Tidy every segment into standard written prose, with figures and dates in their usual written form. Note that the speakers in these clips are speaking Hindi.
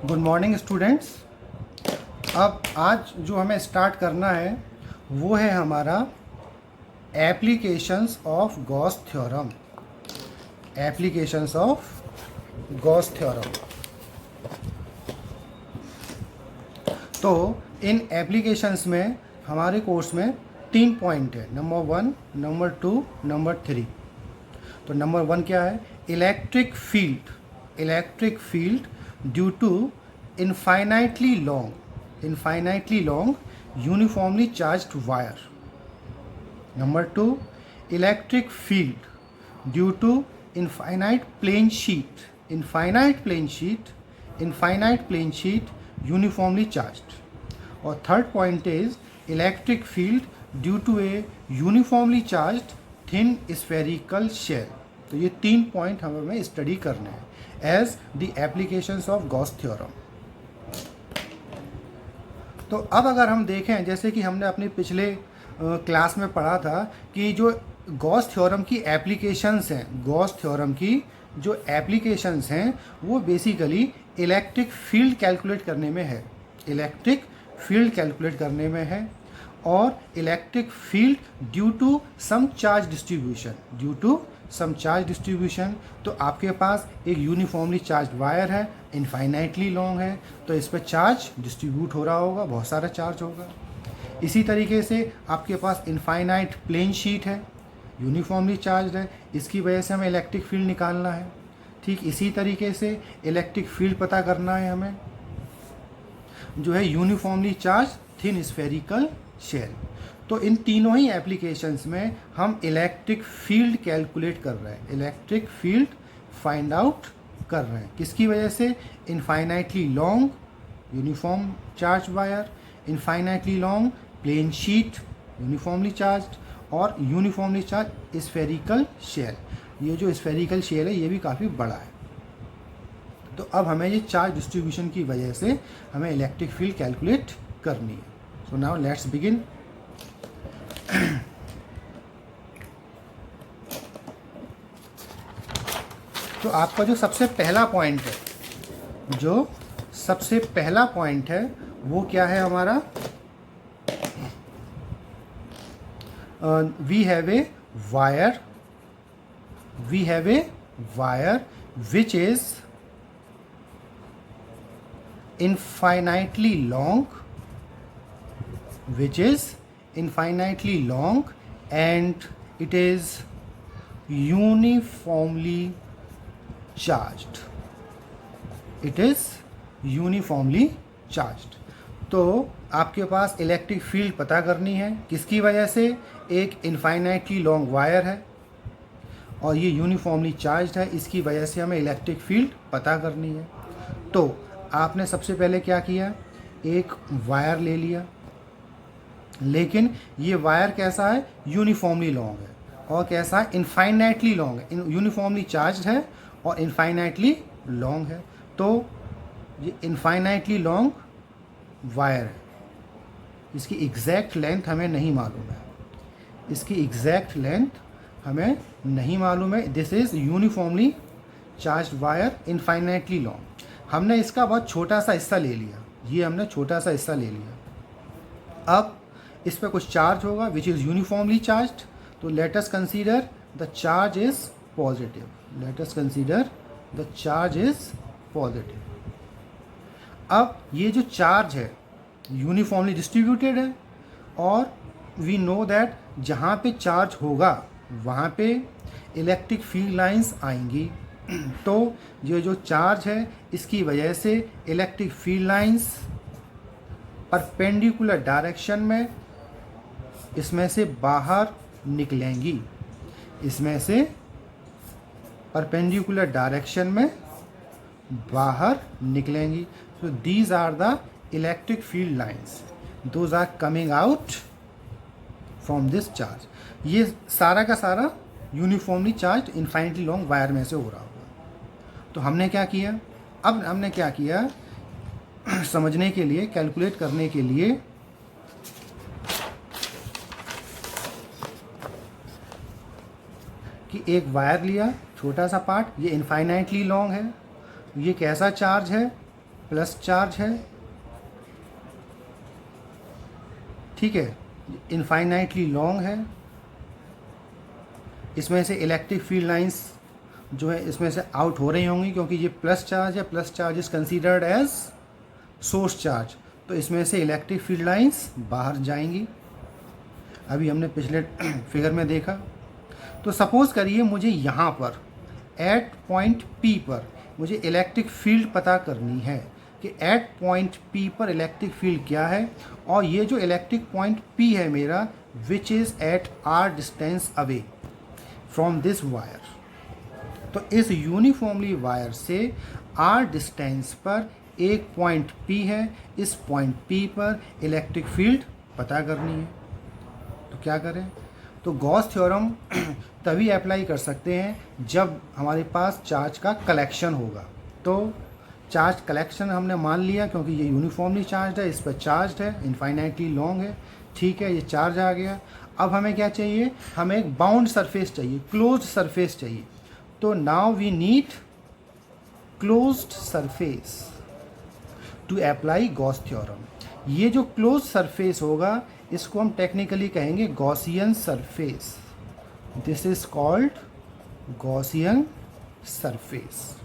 Good morning students. अब आज जो हमें स्टार्ट करना है वो है हमारा applications of Gauss theorem. Applications of Gauss theorem. तो इन एप्लीकेशंस में हमारे कोर्स में 3 पॉइंट है, नंबर 1, नंबर 2, नंबर 3। तो नंबर 1 क्या है? Electric field due to infinitely long uniformly charged wire. Number 2, electric field due to infinite plane sheet uniformly charged. और third point is electric field due to a uniformly charged thin spherical shell. तो ये 3 पॉइंट हमें स्टडी करने हैं as the applications of Gauss theorem. तो अब अगर हम देखें, जैसे कि हमने अपने पिछले क्लास में पढ़ा था कि जो गॉस थ्योरम की एप्लीकेशंस हैं, वो बेसिकली इलेक्ट्रिक फील्ड कैलकुलेट करने में है, और electric field due to some charge distribution. तो आपके पास एक यूनिफॉर्मली चार्ज वायर है, इनफाइनाइटली लॉन्ग है, तो इस पर चार्ज डिस्ट्रीब्यूट हो रहा होगा, बहुत सारा चार्ज होगा। इसी तरीके से आपके पास इनफाइनाइट प्लेन शीट है, यूनिफॉर्मली चार्ज है, इसकी वजह से हमें इलेक्ट्रिक फील्ड निकालना है। ठीक इसी तरीके से इलेक्ट्रिक फील्ड पता करना है हमें, जो है uniformly charge thin spherical shell. तो इन तीनों ही एप्लीकेशंस में हम इलेक्ट्रिक फील्ड कैलकुलेट कर रहे हैं, इलेक्ट्रिक फील्ड फाइंड आउट कर रहे हैं। किसकी वजह से? Infinitely long uniform charge wire, infinitely long plane sheet uniformly charged, और यूनिफॉर्मली चार्ज स्फेरिकल शेल। ये जो स्फेरिकल शेल है ये भी काफ़ी बड़ा है। तो अब हमें ये चार्ज डिस्ट्रीब्यूशन की वजह से हमें इलेक्ट्रिक फील्ड कैलकुलेट करनी है। So now let's begin. तो आपका जो सबसे पहला पॉइंट है वो क्या है हमारा? We have a wire which is infinitely long and it is uniformly charged। तो आपके पास इलेक्ट्रिक फील्ड पता करनी है, किसकी वजह से? एक इनफाइनाइटली लॉन्ग वायर है और ये यूनिफॉर्मली चार्ज्ड है, इसकी वजह से हमें इलेक्ट्रिक फील्ड पता करनी है। तो आपने सबसे पहले क्या किया? एक वायर ले लिया, लेकिन ये वायर कैसा है? यूनिफॉर्मली लॉन्ग है। और कैसा है? इनफाइनाइटली लॉन्ग है, यूनिफॉर्मली चार्ज्ड है और इनफाइनाइटली लॉन्ग है। तो ये इनफाइनाइटली लॉन्ग वायर है, इसकी एग्जैक्ट लेंथ हमें नहीं मालूम है, this is uniformly charged wire infinitely long. हमने इसका बहुत छोटा सा हिस्सा ले लिया, अब इस पर कुछ चार्ज होगा विच इज़ यूनिफॉर्मली चार्ज्ड। तो let us consider the charge is positive. अब ये जो चार्ज है यूनिफॉर्मली डिस्ट्रीब्यूटेड है, और वी नो दैट जहाँ पे चार्ज होगा वहाँ पे इलेक्ट्रिक फील्ड लाइंस आएंगी। तो ये जो चार्ज है इसकी वजह से electric field lines perpendicular direction में इसमें से बाहर निकलेंगी, So these are the electric field lines, those are coming out from this charge। ये सारा का सारा यूनिफॉर्मली चार्ज इनफाइनिटली लॉन्ग वायर में से हो रहा होगा। तो हमने क्या किया? समझने के लिए, कैलकुलेट करने के लिए कि एक वायर लिया, छोटा सा पार्ट, ये इनफाइनाइटली लॉन्ग है, ये कैसा चार्ज है? प्लस चार्ज है, ठीक है, इनफाइनाइटली लॉन्ग है, इसमें से इलेक्ट्रिक फील्ड लाइंस जो है इसमें से आउट हो रही होंगी क्योंकि ये प्लस चार्ज है, plus charge is considered as source charge, तो इसमें से इलेक्ट्रिक फील्ड लाइंस बाहर जाएंगी। अभी हमने पिछले फिगर में देखा। तो सपोज़ करिए मुझे यहाँ पर एट पॉइंट P पर मुझे इलेक्ट्रिक फील्ड पता करनी है कि एट पॉइंट P पर इलेक्ट्रिक फील्ड क्या है, और ये जो इलेक्ट्रिक पॉइंट P है मेरा which is at R distance away from this wire. तो इस यूनिफॉर्मली वायर से R डिस्टेंस पर एक पॉइंट P है, इस पॉइंट P पर इलेक्ट्रिक फील्ड पता करनी है। तो क्या करें? तो गॉस थ्योरम तभी अप्लाई कर सकते हैं जब हमारे पास चार्ज का कलेक्शन होगा। तो चार्ज कलेक्शन हमने मान लिया क्योंकि ये यूनिफॉर्मली चार्ज है, इस पर चार्ज है, इनफाइनाइटली लॉन्ग है, ठीक है, ये चार्ज आ गया। अब हमें क्या चाहिए? हमें एक बाउंड सरफेस चाहिए, क्लोज्ड सरफेस चाहिए। तो now we need closed surface to apply Gauss theorem. ये जो क्लोज सरफेस होगा इसको हम टेक्निकली कहेंगे Gaussian surface. This is called Gaussian surface.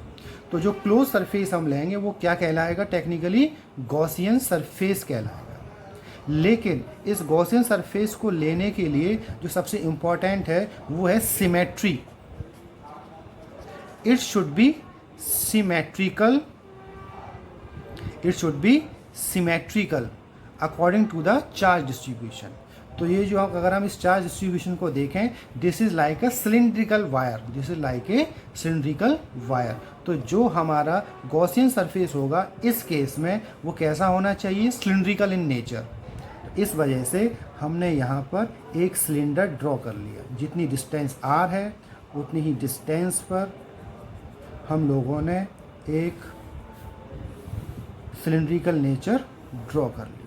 तो जो क्लोज सरफेस हम लेंगे वो क्या कहलाएगा? टेक्निकली गॉसियन सरफेस कहलाएगा। लेकिन इस गॉसियन सरफेस को लेने के लिए जो सबसे इम्पॉर्टेंट है वो है symmetry. It should be symmetrical, it should be symmetrical according to the charge distribution. तो ये जो अगर हम इस चार्ज डिस्ट्रीब्यूशन को देखें, this is like a cylindrical wire, this is like a cylindrical wire. तो जो हमारा गॉसियन सरफेस होगा इस केस में वो कैसा होना चाहिए? Cylindrical in nature. इस वजह से हमने यहाँ पर एक सिलेंडर ड्रॉ कर लिया। जितनी डिस्टेंस r है उतनी ही डिस्टेंस पर हम लोगों ने एक सिलिंड्रिकल नेचर ड्रॉ कर लिया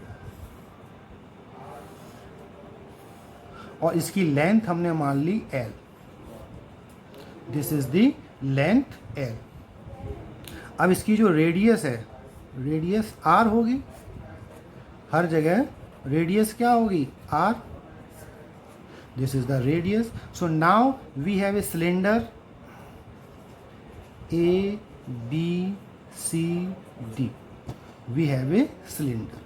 और इसकी लेंथ हमने मान ली L। This is the length L। अब इसकी जो रेडियस है, रेडियस R होगी, हर जगह रेडियस क्या होगी? R। This is the radius. So now we have a cylinder A B C D, we have a cylinder.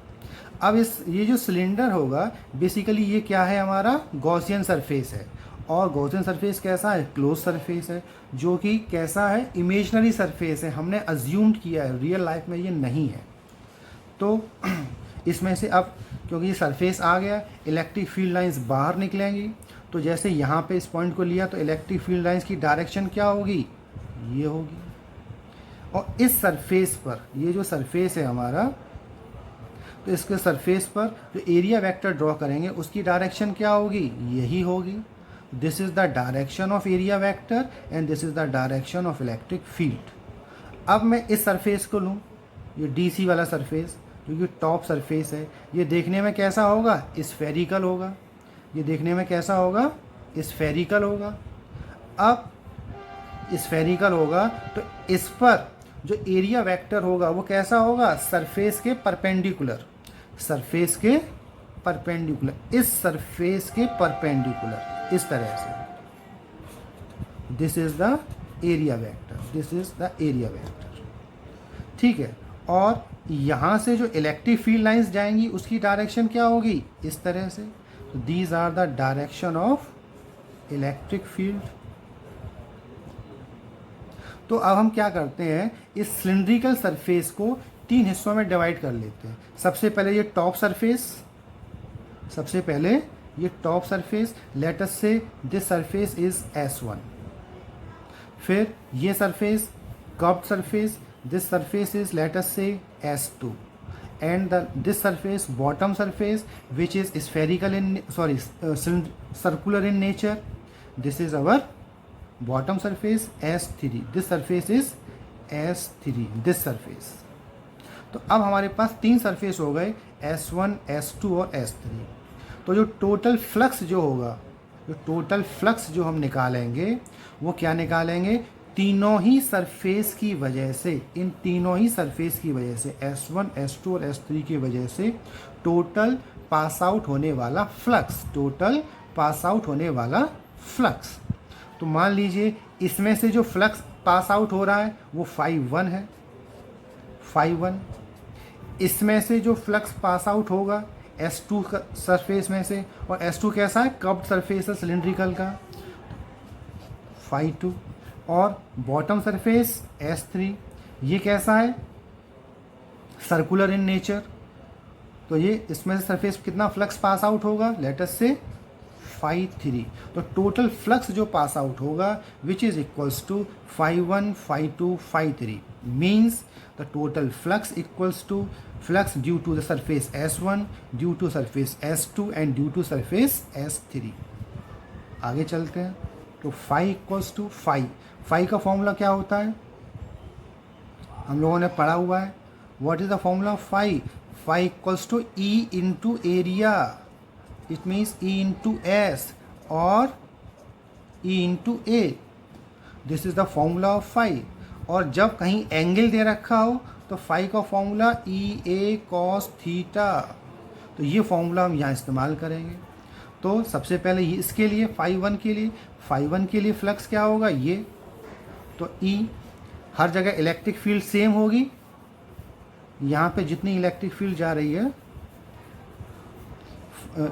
अब ये जो सिलेंडर होगा बेसिकली ये क्या है? हमारा गॉसियन सरफेस है। और गॉसियन सरफेस कैसा है? क्लोज सरफेस है, जो कि कैसा है? इमेजनरी सरफेस है, हमने अज्यूम्ड किया है, रियल लाइफ में ये नहीं है। तो इसमें से अब क्योंकि ये सरफेस आ गया, इलेक्ट्रिक फील्ड लाइंस बाहर निकलेंगी। तो जैसे यहाँ पे इस पॉइंट को लिया तो इलेक्ट्रिक फील्ड लाइंस की डायरेक्शन क्या होगी? ये होगी। और इस सरफेस पर, ये जो सरफेस है हमारा, तो इसके सरफेस पर जो एरिया वेक्टर ड्रॉ करेंगे उसकी डायरेक्शन क्या होगी? यही होगी। This is the direction of area vector and this is the direction of electric field. अब मैं इस सरफेस को लूँ, ये डीसी वाला सरफेस जो कि टॉप सरफेस है, ये देखने में कैसा होगा? स्फेरिकल होगा। ये देखने में कैसा होगा? स्फेरिकल होगा। अब स्फेरिकल होगा तो इस पर जो एरिया वेक्टर होगा वो कैसा होगा? सरफेस के परपेंडिकुलर, सरफेस के परपेंडिकुलर, इस सरफेस के परपेंडिकुलर, इस तरह से। This is the area vector, this is the area vector, ठीक है। और यहाँ से जो इलेक्ट्रिक फील्ड लाइंस जाएंगी उसकी डायरेक्शन क्या होगी? इस तरह से। तो these are the direction of electric field. तो अब हम क्या करते हैं? इस सिलिंड्रिकल सरफेस को 3 हिस्सों में डिवाइड कर लेते हैं। सबसे पहले ये टॉप सरफेस, सबसे पहले ये top surface, late us say this surface is S1। फिर ये surface curved surface, this surface is let us say S2 and this surface bottom surface which is spherical in circular in nature, this is our bottom surface S3, this surface is S3, this surface। तो अब हमारे पास 3 सरफेस हो गए, S1, S2 और S3। तो जो टोटल फ्लक्स जो होगा, जो टोटल फ्लक्स जो हम निकालेंगे वो क्या निकालेंगे? तीनों ही सरफेस की वजह से, इन तीनों ही सरफेस की वजह से S1, S2 और S3 की वजह से टोटल पास आउट होने वाला फ्लक्स, टोटल पास आउट होने वाला फ्लक्स। तो मान लीजिए इसमें से जो फ्लक्स पास आउट हो रहा है वो φ1 है, φ1। इसमें से जो फ्लक्स पास आउट होगा S2 का सरफेस में से, और S2 कैसा है, कर्व्ड सरफेस है सिलिंड्रिकल का, φ2। और बॉटम सरफेस S3 ये कैसा है, सर्कुलर इन नेचर, तो ये इसमें से सरफेस कितना फ्लक्स पास आउट होगा, लेट अस से φ3। तो टोटल फ्लक्स जो पास आउट होगा which is equals to φ1, φ2, φ3 means the total flux equals to flux due to the surface S1, due to surface S2 and due to surface S3। आगे चलते हैं। तो φ इक्वल्स टू फाई का फॉर्मूला क्या होता है, हम लोगों ने पढ़ा हुआ है। What is the formula of φ equals to E into area, it means E into S और E into A, this is the formula of φ। और जब कहीं एंगल दे रखा हो तो φ का फॉर्मूला EA cos थीटा, तो ये फॉर्मूला हम यहाँ इस्तेमाल करेंगे। तो सबसे पहले ये इसके लिए φ1 के लिए फ्लक्स क्या होगा, ये तो E, हर जगह इलेक्ट्रिक फील्ड सेम होगी, यहाँ पे जितनी इलेक्ट्रिक फील्ड जा रही है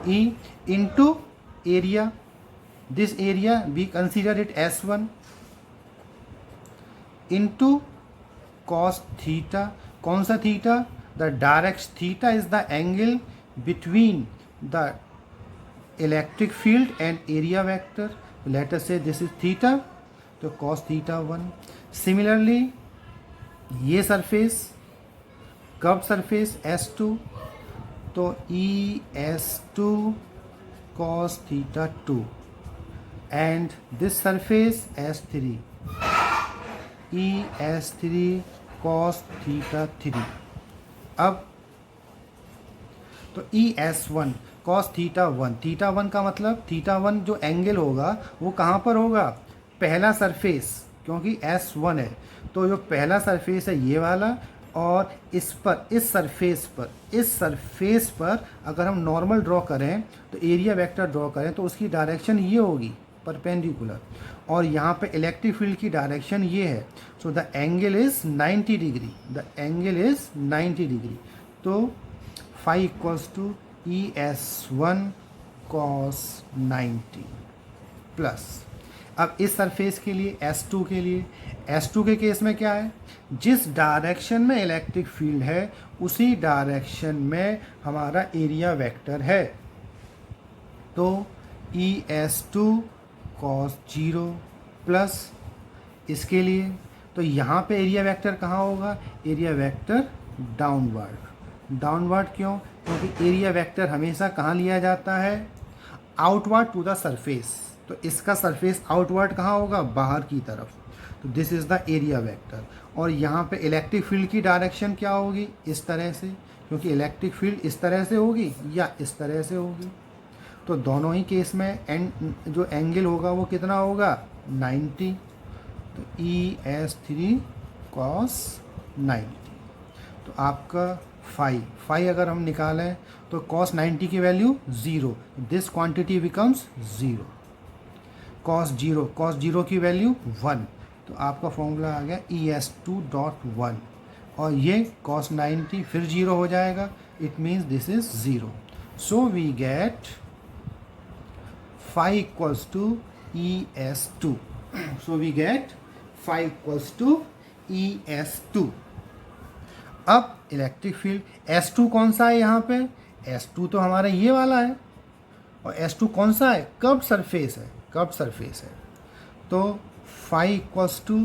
E into area, this area we consider it S1 into cos theta. कौन सा theta, the direct theta is the angle between the electric field and area vector, let us say this is theta, तो कॉस थीटा 1। सिमिलरली ये सरफेस कर्व्ड सरफेस S2, तो ES2 cos theta 2 and this surface S3 ES3 cos theta 3। अब तो ES1 cos थीटा 1, थीटा 1 का मतलब थीटा 1 जो एंगल होगा वो कहाँ पर होगा, पहला सरफेस, क्योंकि S1 है तो जो पहला सरफेस है ये वाला, और इस पर, इस सरफेस पर अगर हम नॉर्मल ड्रॉ करें तो एरिया वेक्टर ड्रॉ करें तो उसकी डायरेक्शन ये होगी परपेंडिकुलर, और यहाँ पे इलेक्ट्रिक फील्ड की डायरेक्शन ये है। So the angle is 90 degree, the angle is 90 degree. तो φ equals to ES1 cos 90 plus, अब इस सरफेस के लिए S2 के लिए, S2 के केस में क्या है, जिस डायरेक्शन में इलेक्ट्रिक फील्ड है उसी डायरेक्शन में हमारा एरिया वेक्टर है, तो ES2 cos 0 प्लस इसके लिए, तो यहाँ पे एरिया वेक्टर कहाँ होगा, एरिया वेक्टर डाउनवर्ड क्यों, क्योंकि एरिया वेक्टर हमेशा कहाँ लिया जाता है, आउटवर्ड टू द सरफेस, तो इसका सरफेस आउटवर्ड कहाँ होगा, बाहर की तरफ, तो this is the area vector. और यहाँ पे इलेक्ट्रिक फील्ड की डायरेक्शन क्या होगी, इस तरह से, क्योंकि इलेक्ट्रिक फील्ड इस तरह से होगी या इस तरह से होगी, तो दोनों ही केस में जो एंगल होगा वो कितना होगा, 90, तो ES3 cos 90। तो आपका φ अगर हम निकालें तो cos 90 की value 0, this quantity becomes 0, cos 0 की वैल्यू 1, तो आपका फॉर्मूला आ गया ES2.1, और ये cos 90 फिर 0 हो जाएगा, it means this is 0। So we get φ equals to ES2, so we get φ equals to ES2। अब इलेक्ट्रिक फील्ड S2 कौन सा है, यहाँ पे S2 तो हमारा ये वाला है, और S2 कौन सा है, कर्व्ड सरफेस है, तो φ equals to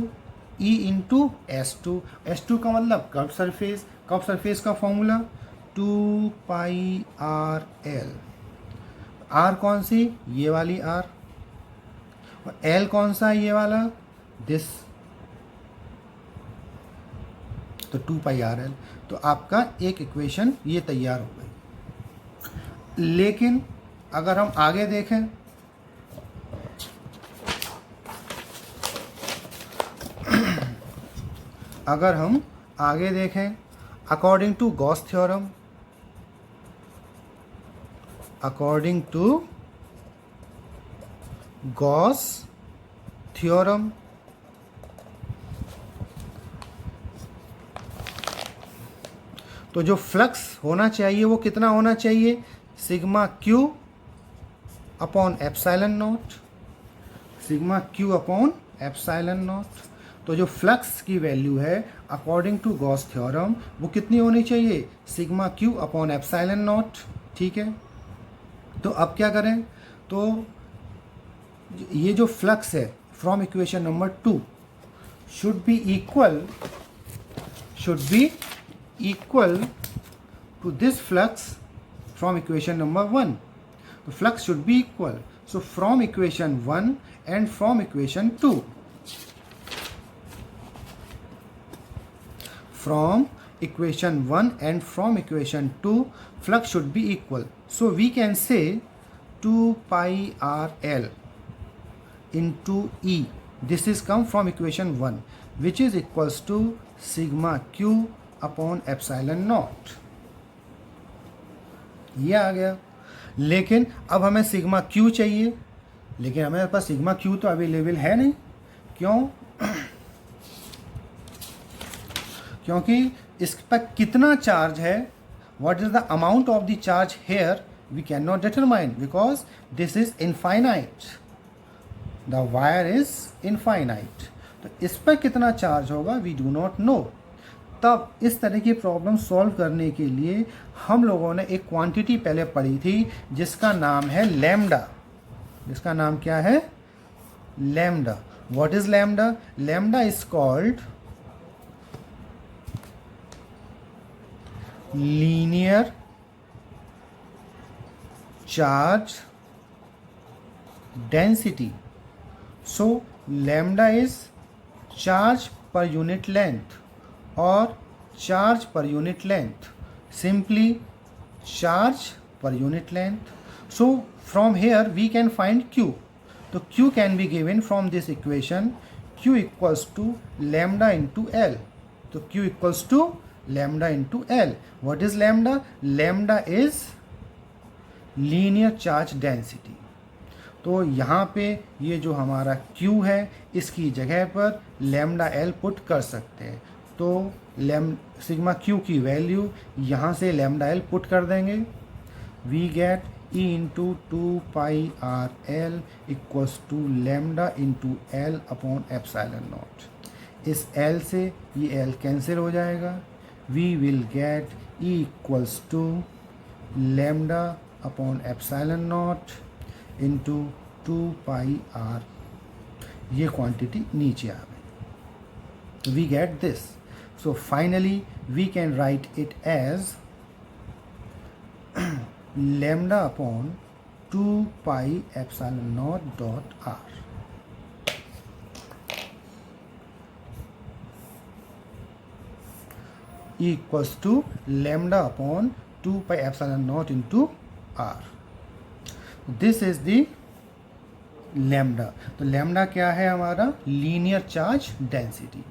E into S2 का मतलब कर्व्ड सरफेस का फॉर्मूला 2πRL, R कौन सी, ये वाली R, और L कौन सा है, ये वाला, दिस, तो 2πRL। तो आपका एक इक्वेशन ये तैयार हो गई। लेकिन अगर हम आगे देखें अगर हम आगे देखें, according to Gauss theorem, according to Gauss theorem, तो जो फ्लक्स होना चाहिए वो कितना होना चाहिए, sigma q upon epsilon naught, sigma q upon epsilon naught. तो जो फ्लक्स की वैल्यू है अकॉर्डिंग टू गॉस थ्योरम वो कितनी होनी चाहिए, sigma q upon epsilon not. ठीक है, तो अब क्या करें, तो ये जो फ्लक्स है from equation number 2 should be equal to this flux from equation number 1. The flux should be equal. So from equation 1 and from equation 2. From equation 1 and from equation 2, flux should be equal. So we can say 2 pi RL into E. This is come from equation 1, which is equals to sigma Q upon epsilon not. ये आ गया। लेकिन अब हमें सिग्मा क्यू चाहिए, लेकिन हमारे पास सिग्मा क्यू तो अवेलेबल है नहीं। क्यों? क्योंकि इस पर कितना चार्ज है, what is the amount of the charge here, we can not determine because this is infinite, the wire is infinite. तो इस पर कितना चार्ज होगा वी डू नॉट नो। तब इस तरह की प्रॉब्लम सॉल्व करने के लिए हम लोगों ने एक क्वांटिटी पहले पढ़ी थी जिसका नाम है लैम्डा। जिसका नाम क्या है? Lambda. What is lambda? Lambda is called linear charge density. So lambda is charge per unit length और charge per unit length, simply charge per unit length. So from here we can find Q. तो Q can be given from this equation, Q equals to lambda into L। तो Q equals to lambda into L। What is lambda? Lambda is linear charge density. तो यहाँ पे ये जो हमारा Q है इसकी जगह पर लैम्डा L पुट कर सकते हैं। तो सिग्मा क्यू की वैल्यू यहाँ से लैम्डा एल पुट कर देंगे, we get E into 2 pi R L equals to lambda into L upon epsilon naught. इस एल से ये एल कैंसिल हो जाएगा, we will get E equals to lambda upon epsilon naught into 2 pi R. ये क्वांटिटी नीचे आ गई, we get this. So finally we can write it as lambda upon 2 pi epsilon naught dot r. Equals to lambda upon 2 pi epsilon naught into r. This is the lambda. तो lambda क्या है हमारा? Linear charge density.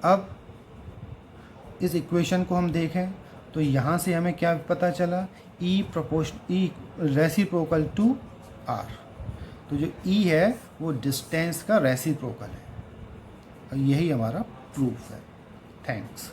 अब इस इक्वेशन को हम देखें तो यहाँ से हमें क्या पता चला, E रेसिप्रोकल टू R। तो जो E है वो डिस्टेंस का रेसिप्रोकल है और यही हमारा प्रूफ है। थैंक्स।